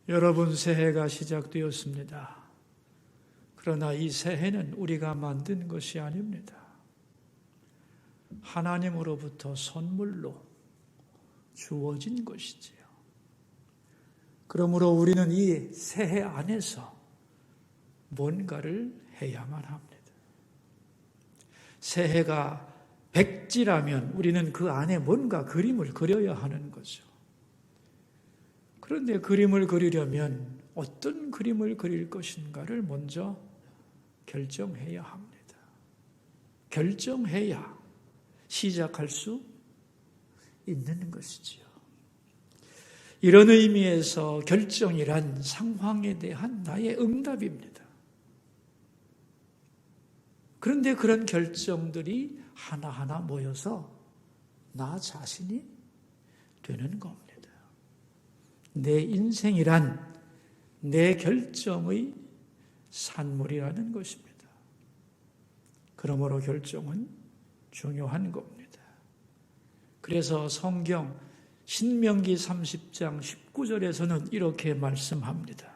여러분, 새해가 시작되었습니다. 그러나 이 새해는 우리가 만든 것이 아닙니다. 하나님으로부터 선물로 주어진 것이지요. 그러므로 우리는 이 새해 안에서 뭔가를 해야만 합니다. 새해가 백지라면 우리는 그 안에 뭔가 그림을 그려야 하는 거죠. 그런데 그림을 그리려면 어떤 그림을 그릴 것인가를 먼저 결정해야 합니다. 결정해야 시작할 수 있는 것이지요. 이런 의미에서 결정이란 상황에 대한 나의 응답입니다. 그런데 그런 결정들이 하나하나 모여서 나 자신이 되는 겁니다. 내 인생이란 내 결정의 산물이라는 것입니다. 그러므로 결정은 중요한 겁니다. 그래서 성경 신명기 30장 19절에서는 이렇게 말씀합니다.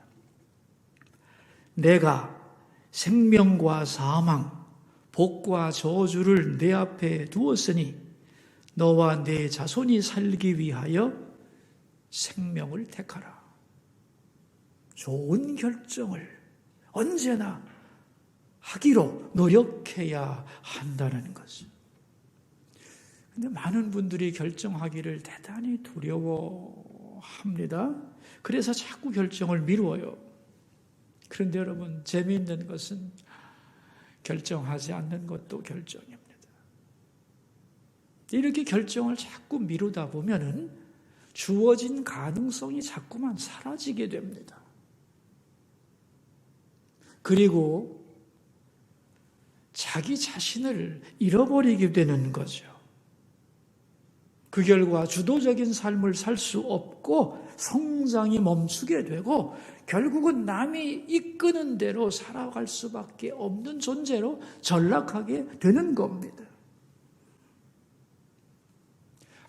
내가 생명과 사망, 복과 저주를 내 앞에 두었으니 너와 내 자손이 살기 위하여 생명을 택하라. 좋은 결정을 언제나 하기로 노력해야 한다는 거죠. 근데 많은 분들이 결정하기를 대단히 두려워합니다. 그래서 자꾸 결정을 미루어요. 그런데 여러분, 재미있는 것은 결정하지 않는 것도 결정입니다. 이렇게 결정을 자꾸 미루다 보면은 주어진 가능성이 자꾸만 사라지게 됩니다. 그리고 자기 자신을 잃어버리게 되는 거죠. 그 결과 주도적인 삶을 살 수 없고 성장이 멈추게 되고 결국은 남이 이끄는 대로 살아갈 수밖에 없는 존재로 전락하게 되는 겁니다.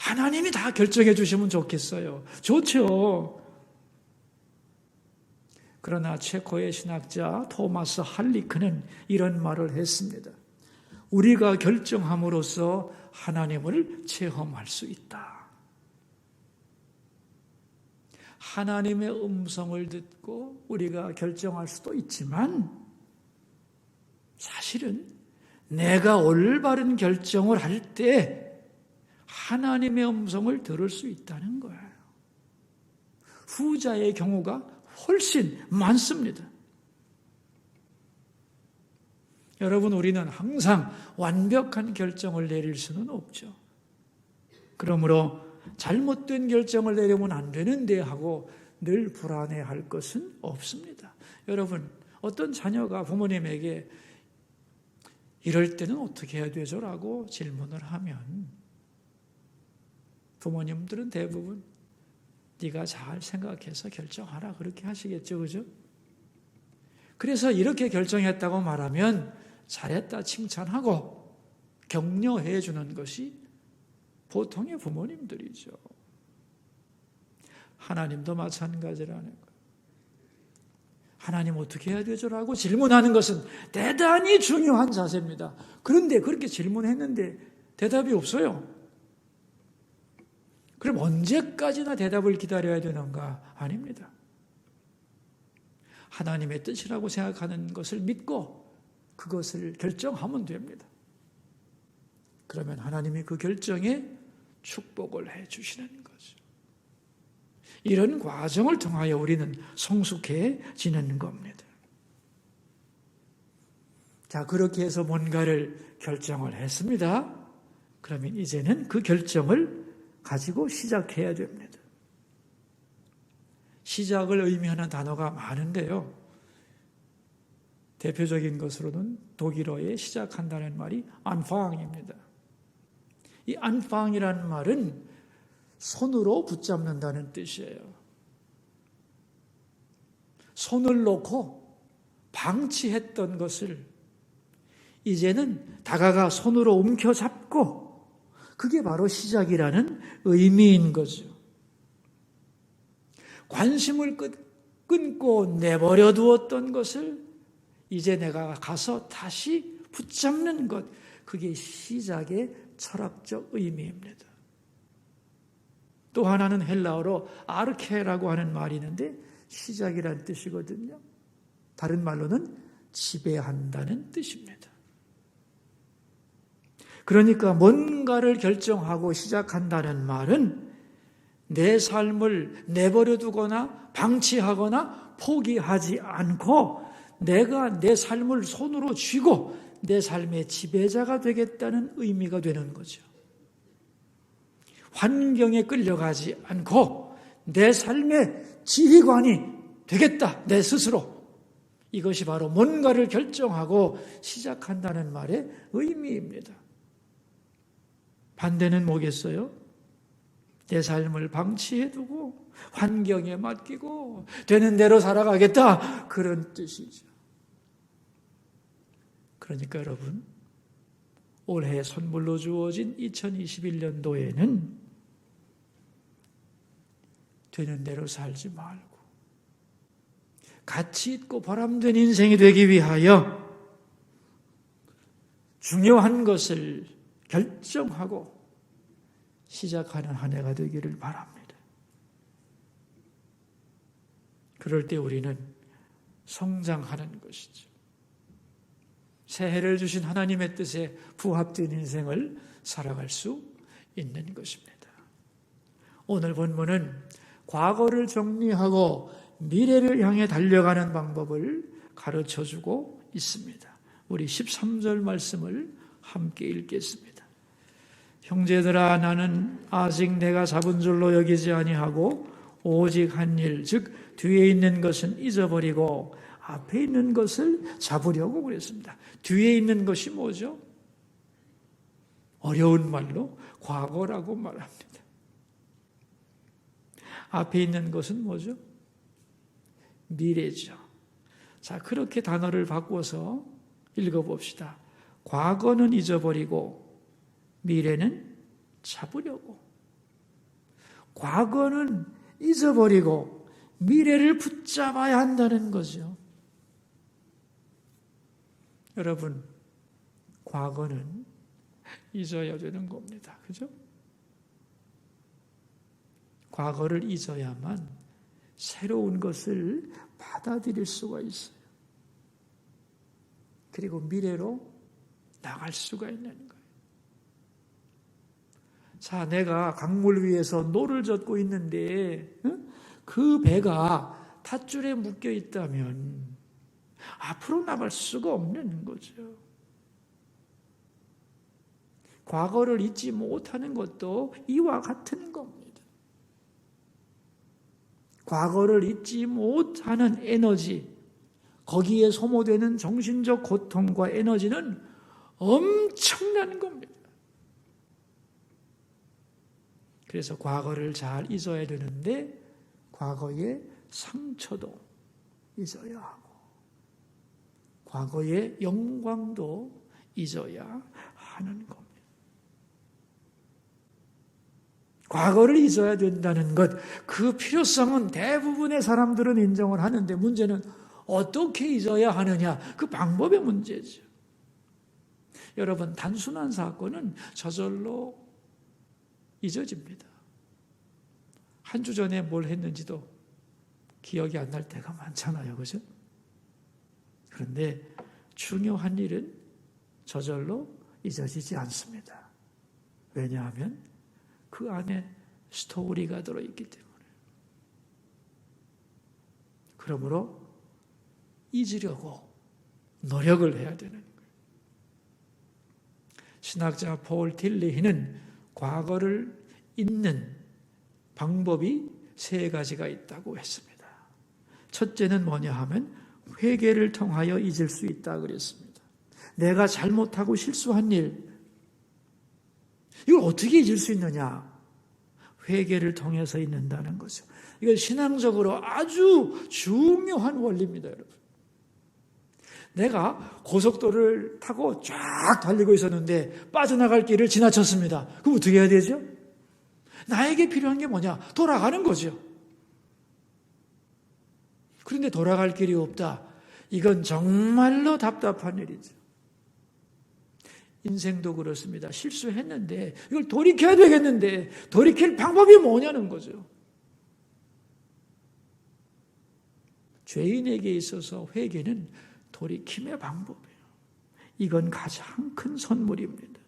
하나님이 다 결정해 주시면 좋겠어요. 좋죠. 그러나 체코의 신학자 토마스 할리크는 이런 말을 했습니다. 우리가 결정함으로써 하나님을 체험할 수 있다. 하나님의 음성을 듣고 우리가 결정할 수도 있지만 사실은 내가 올바른 결정을 할 때 하나님의 음성을 들을 수 있다는 거예요. 후자의 경우가 훨씬 많습니다. 여러분, 우리는 항상 완벽한 결정을 내릴 수는 없죠. 그러므로 잘못된 결정을 내리면 안 되는데 하고 늘 불안해할 것은 없습니다. 여러분, 어떤 자녀가 부모님에게 이럴 때는 어떻게 해야 되죠? 라고 질문을 하면 부모님들은 대부분 네가 잘 생각해서 결정하라 그렇게 하시겠죠. 그죠? 그래서 이렇게 결정했다고 말하면 잘했다 칭찬하고 격려해 주는 것이 보통의 부모님들이죠. 하나님도 마찬가지라는 거예요. 하나님 어떻게 해야 되죠? 라고 질문하는 것은 대단히 중요한 자세입니다. 그런데 그렇게 질문했는데 대답이 없어요. 그럼 언제까지나 대답을 기다려야 되는가? 아닙니다. 하나님의 뜻이라고 생각하는 것을 믿고 그것을 결정하면 됩니다. 그러면 하나님이 그 결정에 축복을 해 주시는 거죠. 이런 과정을 통하여 우리는 성숙해지는 겁니다. 자, 그렇게 해서 뭔가를 결정을 했습니다. 그러면 이제는 그 결정을 가지고 시작해야 됩니다. 시작을 의미하는 단어가 많은데요. 대표적인 것으로는 독일어에 시작한다는 말이 안팡입니다. 이 안팡이라는 말은 손으로 붙잡는다는 뜻이에요. 손을 놓고 방치했던 것을 이제는 다가가 손으로 움켜잡고 그게 바로 시작이라는 의미인 거죠. 관심을 끊고 내버려 두었던 것을 이제 내가 가서 다시 붙잡는 것, 그게 시작의 철학적 의미입니다. 또 하나는 헬라어로 아르케라고 하는 말이 있는데 시작이라는 뜻이거든요. 다른 말로는 지배한다는 뜻입니다. 그러니까 뭔가를 결정하고 시작한다는 말은 내 삶을 내버려 두거나 방치하거나 포기하지 않고 내가 내 삶을 손으로 쥐고 내 삶의 지배자가 되겠다는 의미가 되는 거죠. 환경에 끌려가지 않고 내 삶의 지휘관이 되겠다, 내 스스로. 이것이 바로 뭔가를 결정하고 시작한다는 말의 의미입니다. 반대는 뭐겠어요? 내 삶을 방치해두고 환경에 맡기고 되는 대로 살아가겠다, 그런 뜻이죠. 그러니까 여러분, 올해 선물로 주어진 2021년도에는 되는 대로 살지 말고 가치 있고 보람된 인생이 되기 위하여 중요한 것을 결정하고 시작하는 한 해가 되기를 바랍니다. 그럴 때 우리는 성장하는 것이죠. 새해를 주신 하나님의 뜻에 부합된 인생을 살아갈 수 있는 것입니다. 오늘 본문은 과거를 정리하고 미래를 향해 달려가는 방법을 가르쳐주고 있습니다. 우리 13절 말씀을 함께 읽겠습니다. 형제들아, 나는 아직 내가 잡은 줄로 여기지 아니하고 오직 한 일, 즉 뒤에 있는 것은 잊어버리고 앞에 있는 것을 잡으려고 그랬습니다. 뒤에 있는 것이 뭐죠? 어려운 말로 과거라고 말합니다. 앞에 있는 것은 뭐죠? 미래죠. 자, 그렇게 단어를 바꿔서 읽어봅시다. 과거는 잊어버리고 미래는 잡으려고. 과거는 잊어버리고 미래를 붙잡아야 한다는 거죠. 여러분, 과거는 잊어야 되는 겁니다. 그죠? 과거를 잊어야만 새로운 것을 받아들일 수가 있어요. 그리고 미래로 나갈 수가 있는 거예요. 자, 내가 강물 위에서 노를 젓고 있는데 그 배가 탯줄에 묶여 있다면 앞으로 나갈 수가 없는 거죠. 과거를 잊지 못하는 것도 이와 같은 겁니다. 과거를 잊지 못하는 에너지, 거기에 소모되는 정신적 고통과 에너지는 엄청난 겁니다. 그래서 과거를 잘 잊어야 되는데 과거의 상처도 잊어야 하고 과거의 영광도 잊어야 하는 겁니다. 과거를 잊어야 된다는 것, 그 필요성은 대부분의 사람들은 인정을 하는데 문제는 어떻게 잊어야 하느냐, 그 방법의 문제죠. 여러분, 단순한 사건은 저절로 잊어집니다. 한 주 전에 뭘 했는지도 기억이 안 날 때가 많잖아요. 그죠? 그런데 중요한 일은 저절로 잊어지지 않습니다. 왜냐하면 그 안에 스토리가 들어있기 때문에. 그러므로 잊으려고 노력을 해야 되는 거예요. 신학자 폴 틸리히는 과거를 잊는 방법이 3가지가 있다고 했습니다. 첫째는 뭐냐 하면 회개를 통하여 잊을 수 있다 그랬습니다. 내가 잘못하고 실수한 일, 이걸 어떻게 잊을 수 있느냐? 회개를 통해서 잊는다는 거죠. 이건 신앙적으로 아주 중요한 원리입니다, 여러분. 내가 고속도로를 타고 쫙 달리고 있었는데 빠져나갈 길을 지나쳤습니다. 그럼 어떻게 해야 되죠? 나에게 필요한 게 뭐냐? 돌아가는 거죠. 그런데 돌아갈 길이 없다. 이건 정말로 답답한 일이죠. 인생도 그렇습니다. 실수했는데 이걸 돌이켜야 되겠는데 돌이킬 방법이 뭐냐는 거죠. 죄인에게 있어서 회개는 돌이킴의 방법이에요. 이건 가장 큰 선물입니다.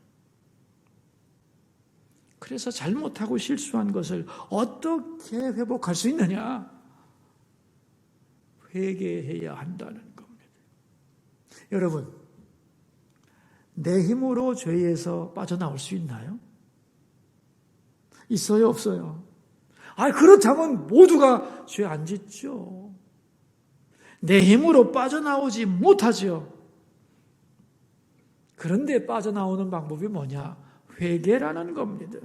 그래서 잘못하고 실수한 것을 어떻게 회복할 수 있느냐? 회개해야 한다는 겁니다. 여러분, 내 힘으로 죄에서 빠져나올 수 있나요? 있어요, 없어요? 그렇다면 모두가 죄 안 짓죠. 내 힘으로 빠져나오지 못하죠. 그런데 빠져나오는 방법이 뭐냐? 회개라는 겁니다.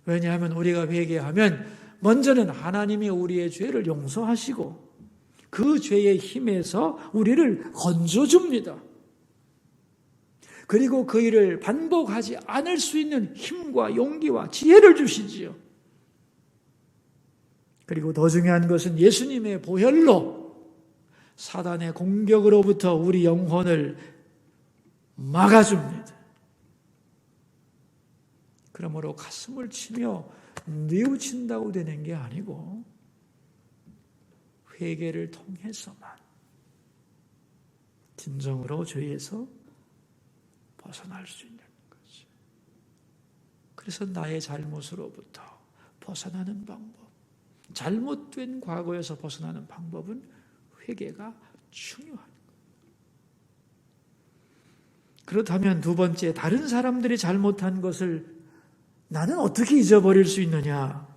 왜냐하면 우리가 회개하면 먼저는 하나님이 우리의 죄를 용서하시고 그 죄의 힘에서 우리를 건져줍니다. 그리고 그 일을 반복하지 않을 수 있는 힘과 용기와 지혜를 주시지요. 그리고 더 중요한 것은 예수님의 보혈로 사단의 공격으로부터 우리 영혼을 막아줍니다. 그러므로 가슴을 치며 뉘우친다고 되는 게 아니고 회개를 통해서만 진정으로 죄에서 벗어날 수 있는 거죠. 그래서 나의 잘못으로부터 벗어나는 방법, 잘못된 과거에서 벗어나는 방법은 회개가 중요한 거예요. 그렇다면 두 번째, 다른 사람들이 잘못한 것을 나는 어떻게 잊어버릴 수 있느냐?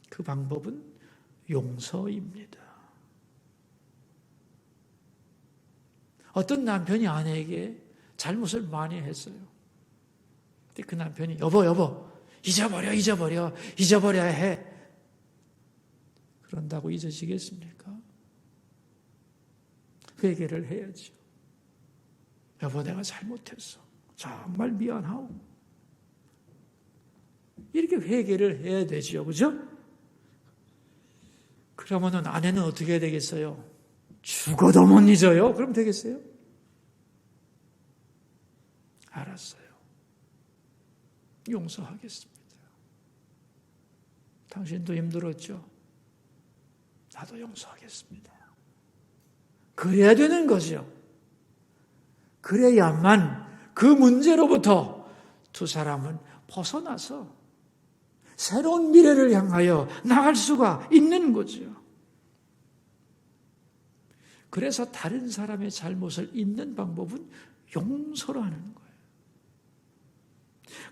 그 방법은 용서입니다. 어떤 남편이 아내에게 잘못을 많이 했어요. 근데 그 남편이 여보 잊어버려야 해. 그런다고 잊어지겠습니까? 회개를 해야죠. 여보, 내가 잘못했어. 정말 미안하오. 이렇게 회개를 해야 되죠. 그죠? 그러면은 아내는 어떻게 해야 되겠어요? 죽어도 못 잊어요? 그럼 되겠어요? 알았어요. 용서하겠습니다. 당신도 힘들었죠? 나도 용서하겠습니다. 그래야 되는 거죠. 그래야만 그 문제로부터 두 사람은 벗어나서 새로운 미래를 향하여 나갈 수가 있는 거죠. 그래서 다른 사람의 잘못을 잊는 방법은 용서로 하는 거예요.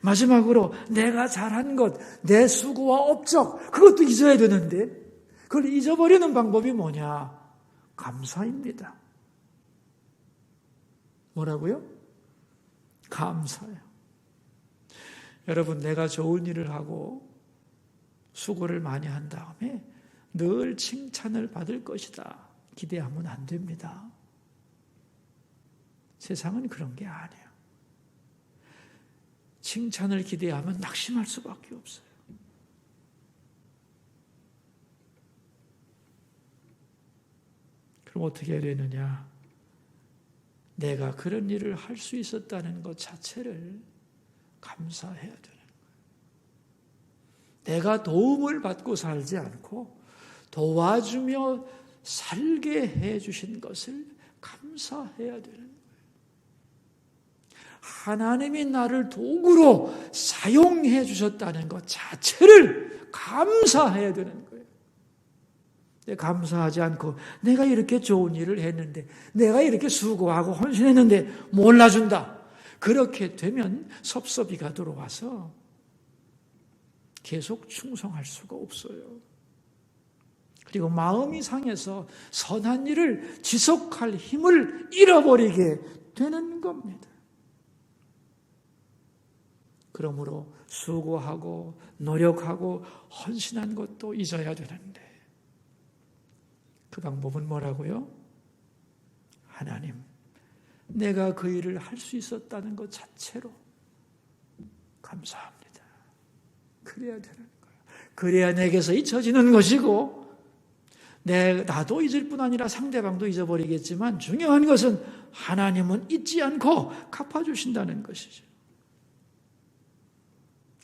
마지막으로 내가 잘한 것, 내 수고와 업적, 그것도 잊어야 되는데 그걸 잊어버리는 방법이 뭐냐? 감사입니다. 뭐라고요? 감사요. 여러분, 내가 좋은 일을 하고 수고를 많이 한 다음에 늘 칭찬을 받을 것이다 기대하면 안 됩니다. 세상은 그런 게 아니에요. 칭찬을 기대하면 낙심할 수밖에 없어요. 그럼 어떻게 해야 되느냐? 내가 그런 일을 할 수 있었다는 것 자체를 감사해야 되는 거예요. 내가 도움을 받고 살지 않고 도와주며 살게 해주신 것을 감사해야 되는 거예요. 하나님이 나를 도구로 사용해 주셨다는 것 자체를 감사해야 되는 거예요. 감사하지 않고 내가 이렇게 좋은 일을 했는데, 내가 이렇게 수고하고 헌신했는데 몰라준다. 그렇게 되면 섭섭이가 들어와서 계속 충성할 수가 없어요. 그리고 마음이 상해서 선한 일을 지속할 힘을 잃어버리게 되는 겁니다. 그러므로 수고하고 노력하고 헌신한 것도 잊어야 되는데 그 방법은 뭐라고요? 하나님, 내가 그 일을 할 수 있었다는 것 자체로 감사합니다. 그래야 되는 거예요. 그래야 내게서 잊혀지는 것이고 나도 잊을 뿐 아니라 상대방도 잊어버리겠지만 중요한 것은 하나님은 잊지 않고 갚아주신다는 것이죠.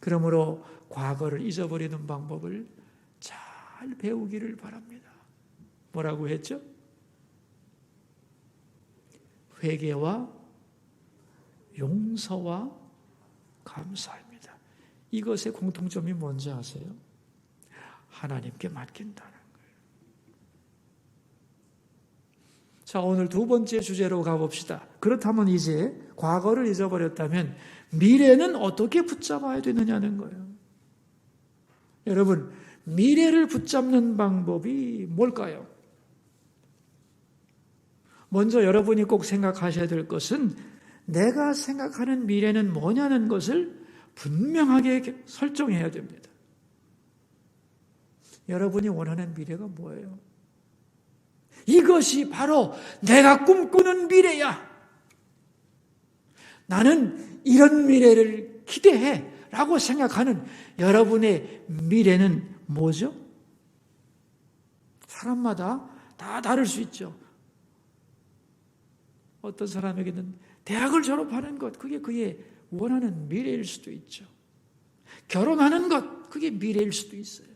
그러므로 과거를 잊어버리는 방법을 잘 배우기를 바랍니다. 뭐라고 했죠? 회개와 용서와 감사입니다. 이것의 공통점이 뭔지 아세요? 하나님께 맡긴다는 거예요. 자, 오늘 두 번째 주제로 가봅시다. 그렇다면 이제 과거를 잊어버렸다면 미래는 어떻게 붙잡아야 되느냐는 거예요. 여러분, 미래를 붙잡는 방법이 뭘까요? 먼저 여러분이 꼭 생각하셔야 될 것은 내가 생각하는 미래는 뭐냐는 것을 분명하게 설정해야 됩니다. 여러분이 원하는 미래가 뭐예요? 이것이 바로 내가 꿈꾸는 미래야. 나는 이런 미래를 기대해 라고 생각하는 여러분의 미래는 뭐죠? 사람마다 다 다를 수 있죠. 어떤 사람에게는 대학을 졸업하는 것, 그게 그의 원하는 미래일 수도 있죠. 결혼하는 것, 그게 미래일 수도 있어요.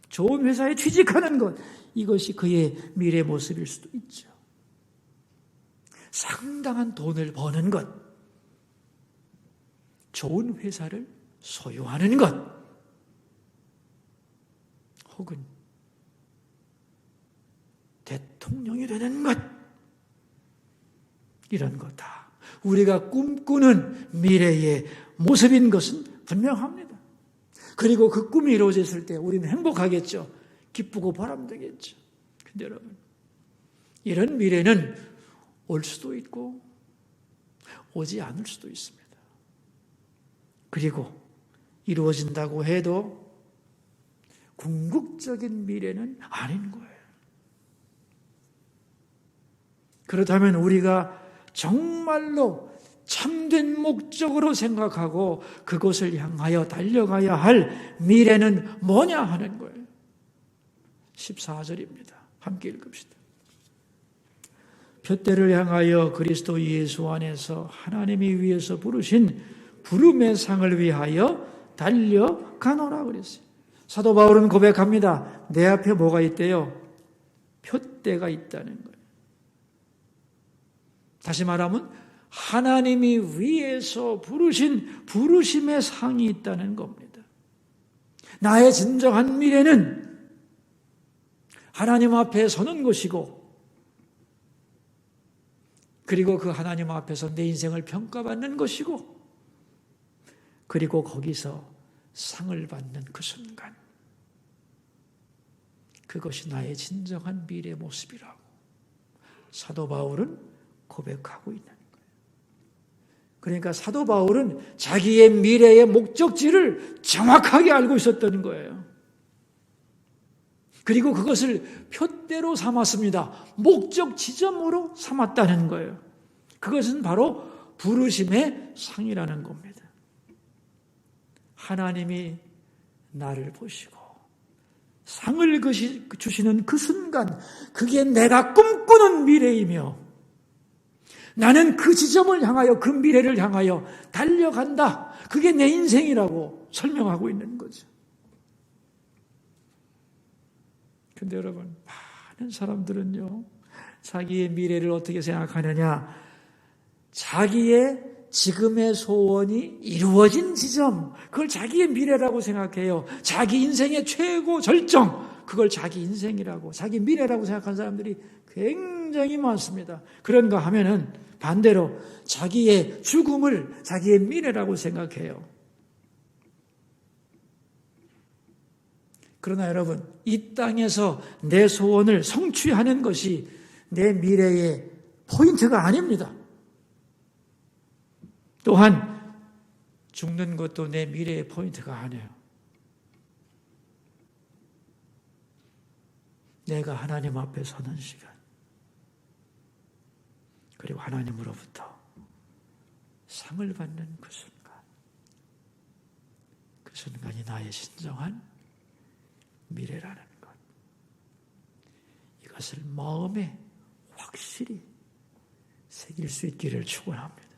좋은 회사에 취직하는 것, 이것이 그의 미래 모습일 수도 있죠. 상당한 돈을 버는 것, 좋은 회사를 소유하는 것, 혹은 대통령이 되는 것, 이런 것 다 우리가 꿈꾸는 미래의 모습인 것은 분명합니다. 그리고 그 꿈이 이루어졌을 때 우리는 행복하겠죠. 기쁘고 보람되겠죠. 근데 여러분, 이런 미래는 올 수도 있고 오지 않을 수도 있습니다. 그리고 이루어진다고 해도 궁극적인 미래는 아닌 거예요. 그렇다면 우리가 정말로 참된 목적으로 생각하고 그것을 향하여 달려가야 할 미래는 뭐냐 하는 거예요. 14절입니다. 함께 읽읍시다. 표대를 향하여 그리스도 예수 안에서 하나님이 위해서 부르신 부름의 상을 위하여 달려가노라 그랬어요. 사도 바울은 고백합니다. 내 앞에 뭐가 있대요? 표대가 있다는 거예요. 다시 말하면 하나님이 위에서 부르신 부르심의 상이 있다는 겁니다. 나의 진정한 미래는 하나님 앞에 서는 것이고, 그리고 그 하나님 앞에서 내 인생을 평가받는 것이고, 그리고 거기서 상을 받는 그 순간, 그것이 나의 진정한 미래 모습이라고 사도 바울은 고백하고 있는 거예요. 그러니까 사도 바울은 자기의 미래의 목적지를 정확하게 알고 있었던 거예요. 그리고 그것을 표대로 삼았습니다. 목적 지점으로 삼았다는 거예요. 그것은 바로 부르심의 상이라는 겁니다. 하나님이 나를 보시고 상을 주시는 그 순간, 그게 내가 꿈꾸는 미래이며 나는 그 지점을 향하여, 그 미래를 향하여 달려간다. 그게 내 인생이라고 설명하고 있는 거죠. 근데 여러분, 많은 사람들은요, 자기의 미래를 어떻게 생각하느냐, 자기의 지금의 소원이 이루어진 지점, 그걸 자기의 미래라고 생각해요. 자기 인생의 최고 절정, 그걸 자기 인생이라고, 자기 미래라고 생각하는 사람들이 굉장히 많습니다. 그런가 하면은 반대로 자기의 죽음을 자기의 미래라고 생각해요. 그러나 여러분, 이 땅에서 내 소원을 성취하는 것이 내 미래의 포인트가 아닙니다. 또한 죽는 것도 내 미래의 포인트가 아니에요. 내가 하나님 앞에 서는 시간, 그리고 하나님으로부터 상을 받는 그 순간, 그 순간이 나의 진정한 미래라는 것. 그것을 마음에 확실히 새길 수 있기를 축원합니다.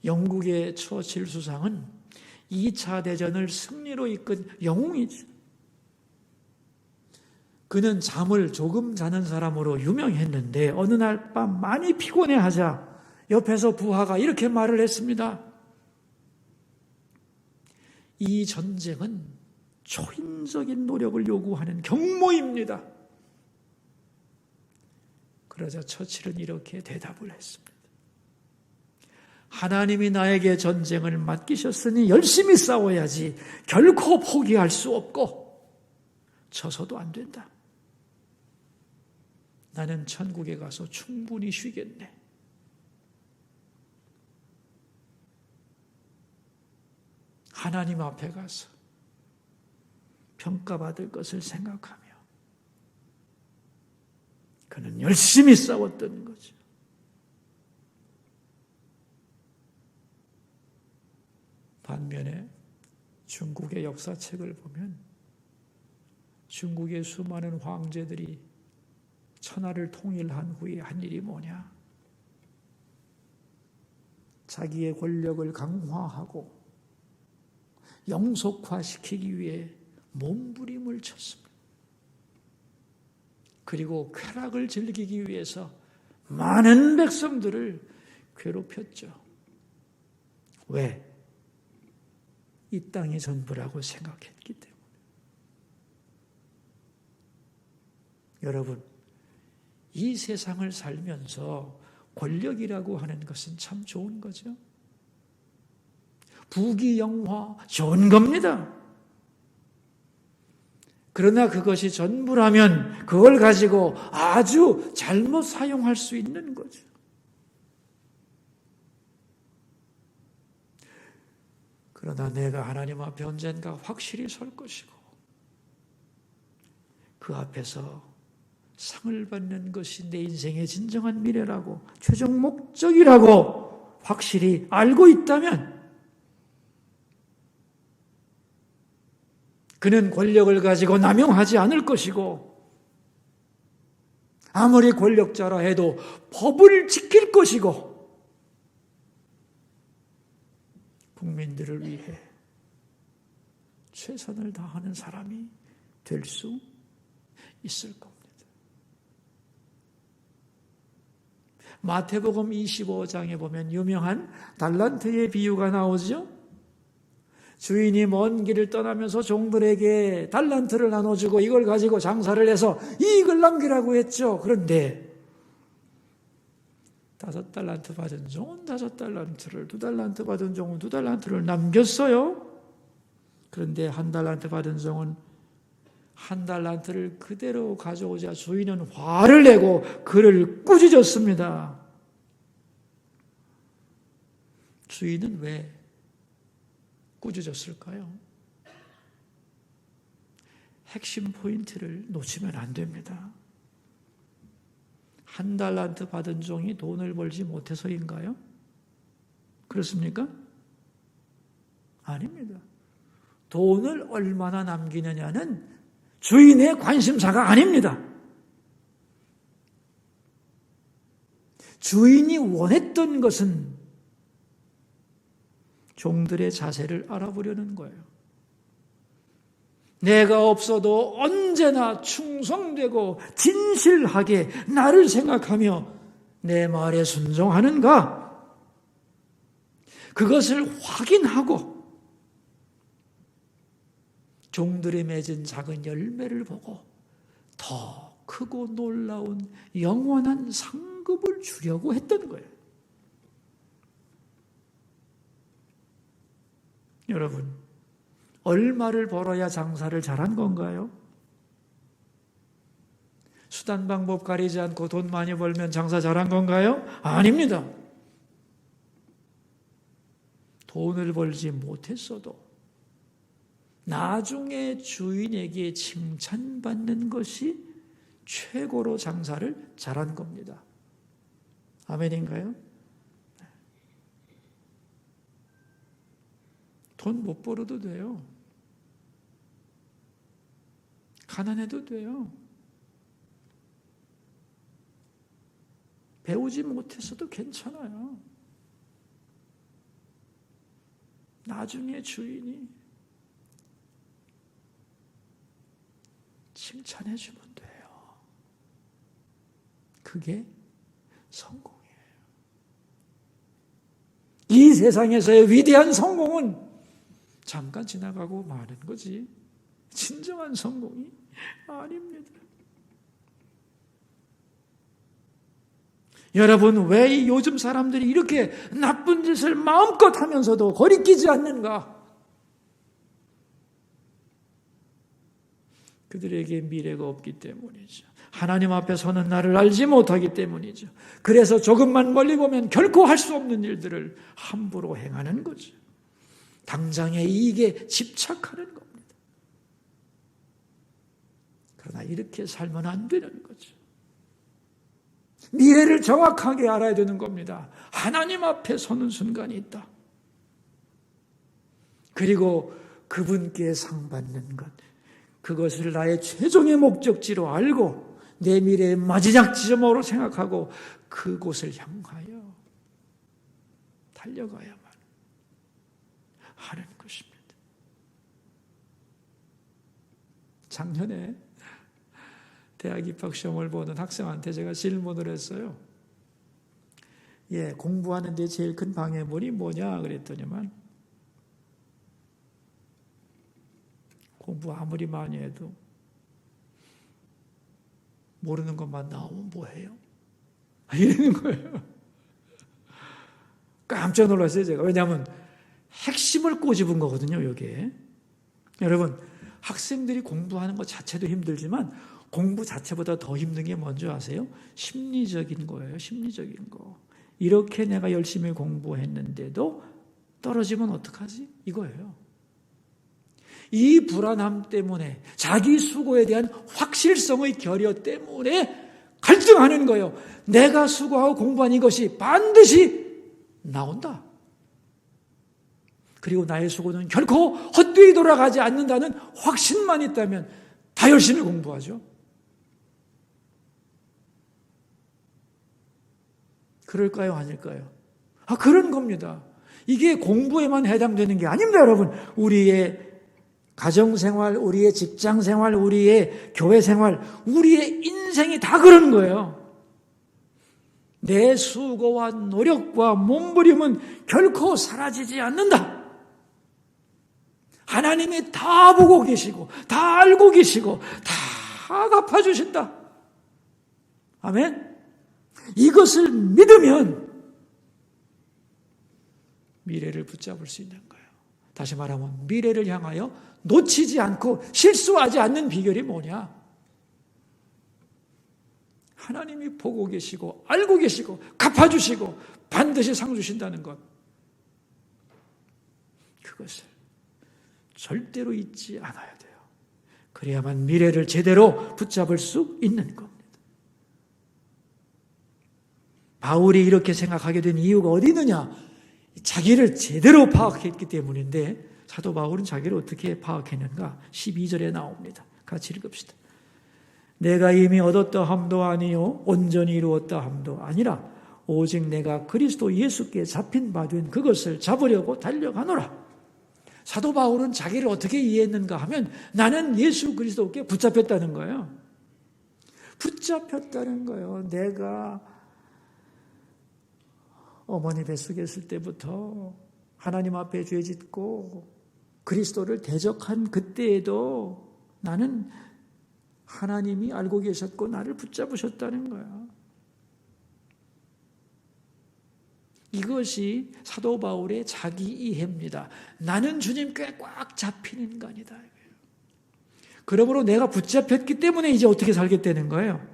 영국의 처칠 수상은 2차 대전을 승리로 이끈 영웅이죠. 그는 잠을 조금 자는 사람으로 유명했는데 어느 날 밤 많이 피곤해하자 옆에서 부하가 이렇게 말을 했습니다. 이 전쟁은 초인적인 노력을 요구하는 경모입니다. 그러자 처칠은 이렇게 대답을 했습니다. 하나님이 나에게 전쟁을 맡기셨으니 열심히 싸워야지 결코 포기할 수 없고 져서도 안 된다. 나는 천국에 가서 충분히 쉬겠네. 하나님 앞에 가서 평가받을 것을 생각하며 그는 열심히 싸웠던 거죠. 반면에 중국의 역사책을 보면 중국의 수많은 황제들이 천하를 통일한 후에 한 일이 뭐냐? 자기의 권력을 강화하고 영속화시키기 위해 몸부림을 쳤습니다. 그리고 쾌락을 즐기기 위해서 많은 백성들을 괴롭혔죠. 왜? 이 땅이 전부라고 생각했기 때문에. 여러분, 이 세상을 살면서 권력이라고 하는 것은 참 좋은 거죠. 부귀영화 좋은 겁니다. 그러나 그것이 전부라면 그걸 가지고 아주 잘못 사용할 수 있는 거죠. 그러나 내가 하나님 앞에 언젠가 확실히 설 것이고 그 앞에서 상을 받는 것이 내 인생의 진정한 미래라고 최종 목적이라고 확실히 알고 있다면 그는 권력을 가지고 남용하지 않을 것이고 아무리 권력자라 해도 법을 지킬 것이고 국민들을 위해 최선을 다하는 사람이 될 수 있을 겁니다. 마태복음 25장에 보면 유명한 달란트의 비유가 나오죠. 주인이 먼 길을 떠나면서 종들에게 달란트를 나눠주고 이걸 가지고 장사를 해서 이익을 남기라고 했죠. 그런데 5달란트 받은 종은 5달란트를, 2달란트 받은 종은 2달란트를 남겼어요. 그런데 1달란트 받은 종은 1달란트를 그대로 가져오자 주인은 화를 내고 그를 꾸짖었습니다. 주인은 왜 꾸짖었을까요? 핵심 포인트를 놓치면 안 됩니다. 1달란트 받은 종이 돈을 벌지 못해서인가요? 그렇습니까? 아닙니다. 돈을 얼마나 남기느냐는 주인의 관심사가 아닙니다. 주인이 원했던 것은 종들의 자세를 알아보려는 거예요. 내가 없어도 언제나 충성되고 진실하게 나를 생각하며 내 말에 순종하는가? 그것을 확인하고 종들이 맺은 작은 열매를 보고 더 크고 놀라운 영원한 상급을 주려고 했던 거예요. 여러분, 얼마를 벌어야 장사를 잘한 건가요? 수단 방법 가리지 않고 돈 많이 벌면 장사 잘한 건가요? 아닙니다. 돈을 벌지 못했어도 나중에 주인에게 칭찬받는 것이 최고로 장사를 잘한 겁니다. 아멘인가요? 돈 못 벌어도 돼요. 가난해도 돼요. 배우지 못했어도 괜찮아요. 나중에 주인이 칭찬해 주면 돼요. 그게 성공이에요. 이 세상에서의 위대한 성공은 잠깐 지나가고 마는 거지, 진정한 성공이 아닙니다. 여러분, 왜 요즘 사람들이 이렇게 나쁜 짓을 마음껏 하면서도 거리끼지 않는가? 그들에게 미래가 없기 때문이죠. 하나님 앞에 서는 나를 알지 못하기 때문이죠. 그래서 조금만 멀리 보면 결코 할 수 없는 일들을 함부로 행하는 거죠. 당장의 이익에 집착하는 겁니다. 그러나 이렇게 살면 안 되는 거죠. 미래를 정확하게 알아야 되는 겁니다. 하나님 앞에 서는 순간이 있다. 그리고 그분께 상 받는 것, 그것을 나의 최종의 목적지로 알고 내 미래의 마지막 지점으로 생각하고 그곳을 향하여 달려가야만 하는 것입니다. 작년에 대학 입학시험을 보는 학생한테 제가 질문을 했어요. 공부하는데 제일 큰 방해물이 뭐냐 그랬더니만, 공부 아무리 많이 해도 모르는 것만 나오면 뭐해요? 이러는 거예요. 깜짝 놀랐어요, 제가. 왜냐하면 핵심을 꼬집은 거거든요, 여기에. 여러분, 학생들이 공부하는 것 자체도 힘들지만 공부 자체보다 더 힘든 게 뭔지 아세요? 심리적인 거예요, 심리적인 거. 이렇게 내가 열심히 공부했는데도 떨어지면 어떡하지? 이거예요. 이 불안함 때문에, 자기 수고에 대한 확실성의 결여 때문에 갈등하는 거예요. 내가 수고하고 공부한 이것이 반드시 나온다. 그리고 나의 수고는 결코 헛되이 돌아가지 않는다는 확신만 있다면 다 열심히 공부하죠. 그럴까요? 아닐까요? 그런 겁니다. 이게 공부에만 해당되는 게 아닙니다, 여러분. 우리의 가정생활, 우리의 직장생활, 우리의 교회생활, 우리의 인생이 다 그런 거예요. 내 수고와 노력과 몸부림은 결코 사라지지 않는다. 하나님이 다 보고 계시고 다 알고 계시고 다 갚아주신다. 아멘. 이것을 믿으면 미래를 붙잡을 수 있는 거예요. 다시 말하면 미래를 향하여 놓치지 않고 실수하지 않는 비결이 뭐냐? 하나님이 보고 계시고 알고 계시고 갚아주시고 반드시 상 주신다는 것, 그것을 절대로 잊지 않아야 돼요. 그래야만 미래를 제대로 붙잡을 수 있는 겁니다. 바울이 이렇게 생각하게 된 이유가 어디 있느냐? 자기를 제대로 파악했기 때문인데, 사도 바울은 자기를 어떻게 파악했는가? 12절에 나옵니다. 같이 읽읍시다. 내가 이미 얻었다 함도 아니요 온전히 이루었다 함도 아니라 오직 내가 그리스도 예수께 잡힌 바 된 그것을 잡으려고 달려가노라. 사도 바울은 자기를 어떻게 이해했는가 하면, 나는 예수 그리스도께 붙잡혔다는 거예요. 붙잡혔다는 거예요. 내가 어머니 뱃속에 있을 때부터 하나님 앞에 죄짓고 그리스도를 대적한 그때에도 나는 하나님이 알고 계셨고 나를 붙잡으셨다는 거야. 이것이 사도 바울의 자기 이해입니다. 나는 주님께 꽉 잡힌 인간이다. 그러므로 내가 붙잡혔기 때문에 이제 어떻게 살겠다는 거예요?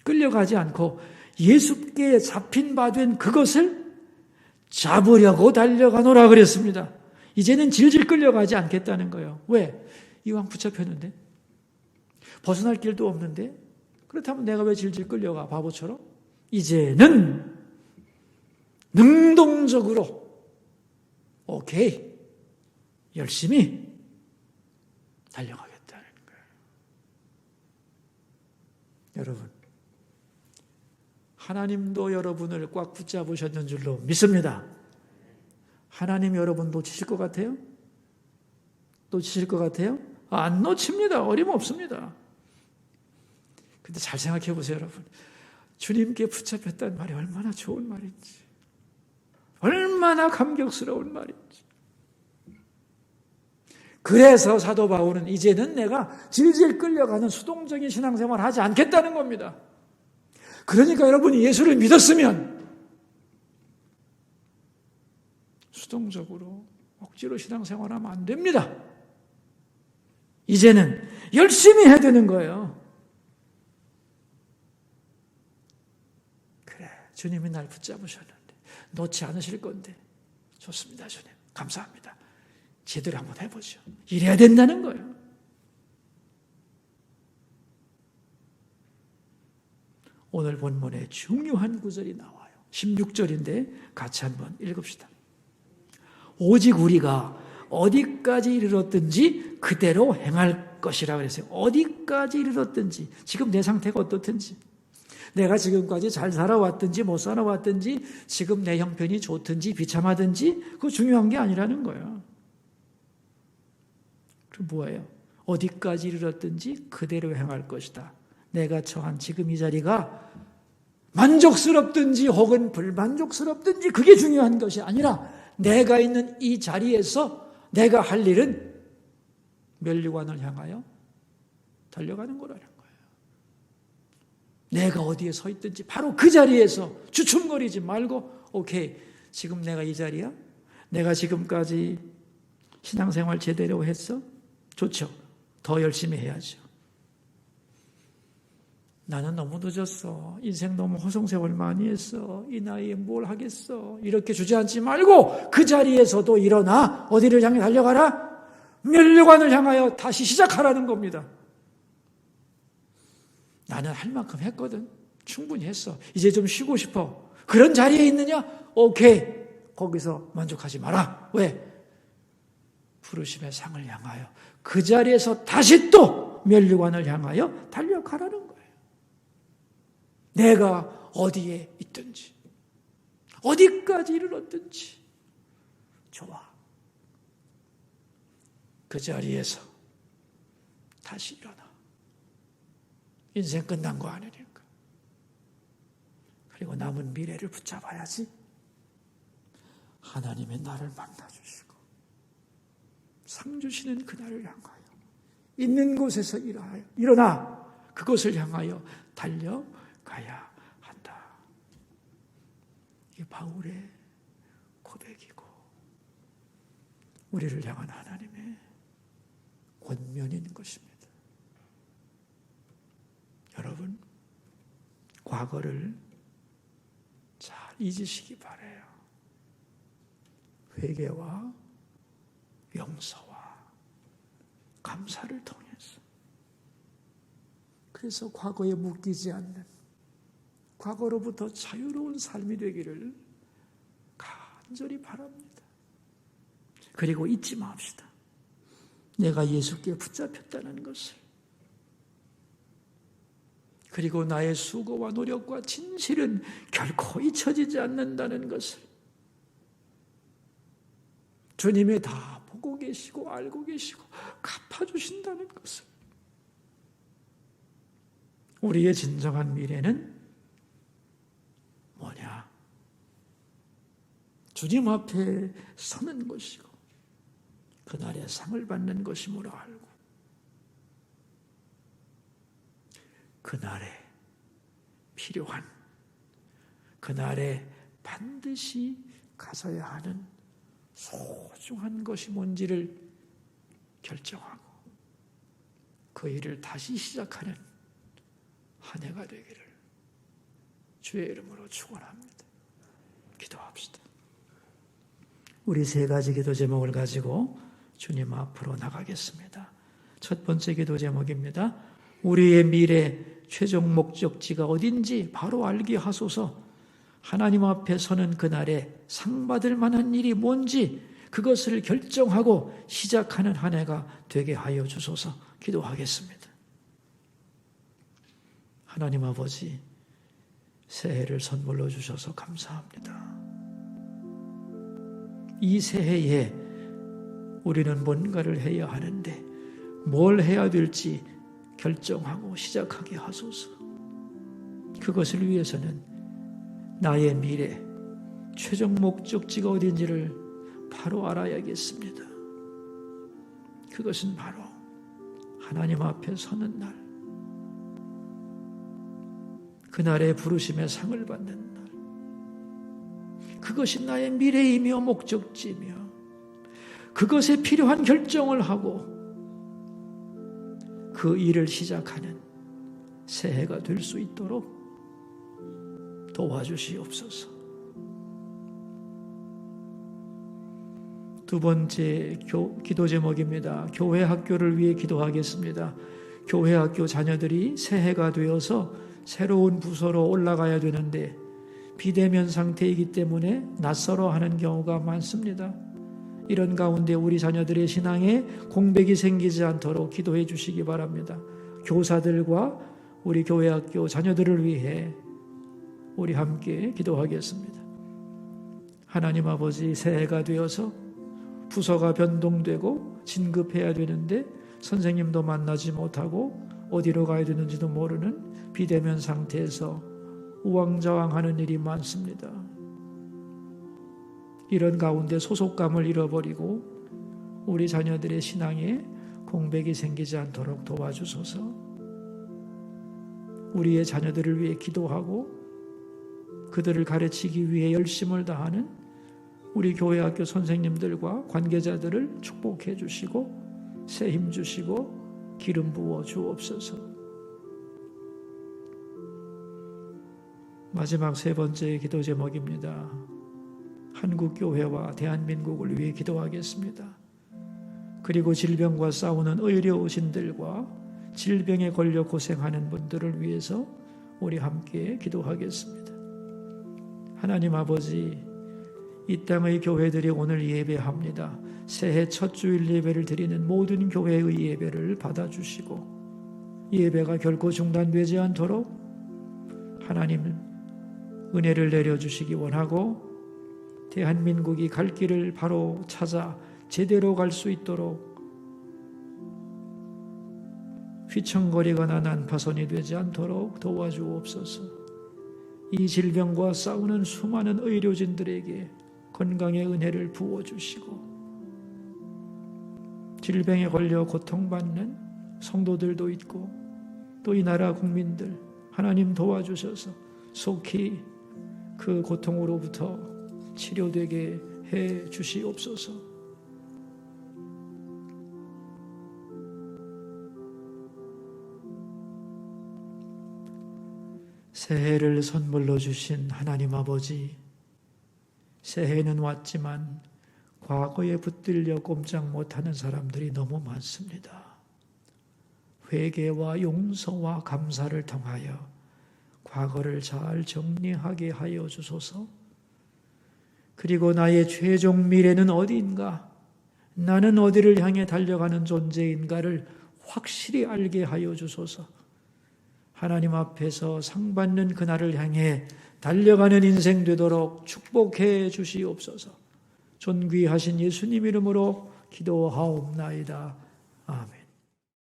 끌려가지 않고 예수께 잡힌 바 된 그것을 잡으려고 달려가노라 그랬습니다. 이제는 질질 끌려가지 않겠다는 거예요. 왜? 이왕 붙잡혔는데? 벗어날 길도 없는데? 그렇다면 내가 왜 질질 끌려가, 바보처럼? 이제는 능동적으로 오케이, 열심히 달려가겠다. 여러분, 하나님도 여러분을 꽉 붙잡으셨는 줄로 믿습니다. 하나님 여러분 놓치실 것 같아요? 놓치실 것 같아요? 안 놓칩니다. 어림없습니다. 근데 잘 생각해 보세요, 여러분. 주님께 붙잡혔다는 말이 얼마나 좋은 말인지, 얼마나 감격스러운 말인지. 그래서 사도 바울은 이제는 내가 질질 끌려가는 수동적인 신앙생활을 하지 않겠다는 겁니다. 그러니까 여러분이 예수를 믿었으면 수동적으로 억지로 신앙생활하면 안 됩니다. 이제는 열심히 해야 되는 거예요. 그래, 주님이 날 붙잡으셨는데 놓지 않으실 건데 좋습니다, 주님. 감사합니다. 제대로 한번 해보죠. 이래야 된다는 거예요. 오늘 본문에 중요한 구절이 나와요. 16절인데 같이 한번 읽읍시다. 오직 우리가 어디까지 이르렀든지 그대로 행할 것이라 그랬어요. 어디까지 이르렀든지, 지금 내 상태가 어떻든지, 내가 지금까지 잘 살아왔든지 못 살아왔든지, 지금 내 형편이 좋든지 비참하든지, 그거 중요한 게 아니라는 거예요. 그럼 뭐예요? 어디까지 이르렀든지 그대로 행할 것이다. 내가 처한 지금 이 자리가 만족스럽든지 혹은 불만족스럽든지 그게 중요한 것이 아니라 내가 있는 이 자리에서 내가 할 일은 면류관을 향하여 달려가는 거라는 거예요. 내가 어디에 서 있든지 바로 그 자리에서 주춤거리지 말고, 오케이, 지금 내가 이 자리야? 내가 지금까지 신앙생활 제대로 했어? 좋죠. 더 열심히 해야죠. 나는 너무 늦었어. 인생 너무 허송세월 많이 했어. 이 나이에 뭘 하겠어. 이렇게 주저앉지 말고 그 자리에서도 일어나 어디를 향해 달려가라? 면류관을 향하여 다시 시작하라는 겁니다. 나는 할 만큼 했거든. 충분히 했어. 이제 좀 쉬고 싶어. 그런 자리에 있느냐? 오케이. 거기서 만족하지 마라. 왜? 부르심의 상을 향하여 그 자리에서 다시 또 면류관을 향하여 달려가라는 거예요. 내가 어디에 있든지 어디까지 이르렀든지 좋아. 그 자리에서 다시 일어나. 인생 끝난 거 아니니까. 그리고 남은 미래를 붙잡아야지. 하나님의 나를 만나주시고 상 주시는 그날을 향하여 있는 곳에서 일어나 그것을 향하여 달려가야 한다. 이게 바울의 고백이고 우리를 향한 하나님의 권면인 것입니다. 여러분, 과거를 잘 잊으시기 바라요. 회개와 용서와 감사를 통해서. 그래서 과거에 묶이지 않는, 과거로부터 자유로운 삶이 되기를 간절히 바랍니다. 그리고 잊지 맙시다. 내가 예수께 붙잡혔다는 것을. 그리고 나의 수고와 노력과 진실은 결코 잊혀지지 않는다는 것을. 주님이 다 보고 계시고 알고 계시고 갚아주신다는 것을. 우리의 진정한 미래는 뭐냐? 주님 앞에 서는 것이고 그날의 상을 받는 것이므로 알고 그날에 필요한, 그날에 반드시 가서야 하는 소중한 것이 뭔지를 결정하고 그 일을 다시 시작하는 한 해가 되기를 주의 이름으로 축원합니다. 기도합시다. 우리 세 가지 기도 제목을 가지고 주님 앞으로 나가겠습니다. 첫 번째 기도 제목입니다. 우리의 미래 최종 목적지가 어딘지 바로 알게 하소서. 하나님 앞에 서는 그날에 상 받을 만한 일이 뭔지 그것을 결정하고 시작하는 한 해가 되게 하여 주소서. 기도하겠습니다. 하나님 아버지, 새해를 선물로 주셔서 감사합니다. 이 새해에 우리는 뭔가를 해야 하는데 뭘 해야 될지 결정하고 시작하게 하소서. 그것을 위해서는 나의 미래, 최종 목적지가 어딘지를 바로 알아야겠습니다. 그것은 바로 하나님 앞에 서는 날, 그날의 부르심의 상을 받는 날, 그것이 나의 미래이며 목적지이며 그것에 필요한 결정을 하고 그 일을 시작하는 새해가 될 수 있도록 도와주시옵소서. 두 번째 기도 제목입니다. 교회 학교를 위해 기도하겠습니다. 교회 학교 자녀들이 새해가 되어서 새로운 부서로 올라가야 되는데 비대면 상태이기 때문에 낯설어 하는 경우가 많습니다. 이런 가운데 우리 자녀들의 신앙에 공백이 생기지 않도록 기도해 주시기 바랍니다. 교사들과 우리 교회 학교 자녀들을 위해 우리 함께 기도하겠습니다. 하나님 아버지, 새해가 되어서 부서가 변동되고 진급해야 되는데 선생님도 만나지 못하고 어디로 가야 되는지도 모르는 비대면 상태에서 우왕좌왕하는 일이 많습니다. 이런 가운데 소속감을 잃어버리고 우리 자녀들의 신앙에 공백이 생기지 않도록 도와주소서. 우리의 자녀들을 위해 기도하고 그들을 가르치기 위해 열심을 다하는 우리 교회 학교 선생님들과 관계자들을 축복해 주시고 새 힘 주시고 기름 부어 주옵소서. 마지막 세 번째 기도 제목입니다. 한국교회와 대한민국을 위해 기도하겠습니다. 그리고 질병과 싸우는 의료진들과 질병에 걸려 고생하는 분들을 위해서 우리 함께 기도하겠습니다. 하나님 아버지, 이 땅의 교회들이 오늘 예배합니다. 새해 첫 주일 예배를 드리는 모든 교회의 예배를 받아주시고 예배가 결코 중단되지 않도록 하나님 은혜를 내려주시기 원하고 대한민국이 갈 길을 바로 찾아 제대로 갈 수 있도록 휘청거리거나 난파선이 되지 않도록 도와주옵소서. 이 질병과 싸우는 수많은 의료진들에게 건강의 은혜를 부어주시고 질병에 걸려 고통받는 성도들도 있고 또 이 나라 국민들 하나님 도와주셔서 속히 그 고통으로부터 치료되게 해 주시옵소서. 새해를 선물로 주신 하나님 아버지, 새해는 왔지만 과거에 붙들려 꼼짝 못하는 사람들이 너무 많습니다. 회개와 용서와 감사를 통하여 과거를 잘 정리하게 하여 주소서. 그리고 나의 최종 미래는 어디인가, 나는 어디를 향해 달려가는 존재인가를 확실히 알게 하여 주소서. 하나님 앞에서 상 받는 그날을 향해 달려가는 인생 되도록 축복해 주시옵소서. 존귀하신 예수님 이름으로 기도하옵나이다.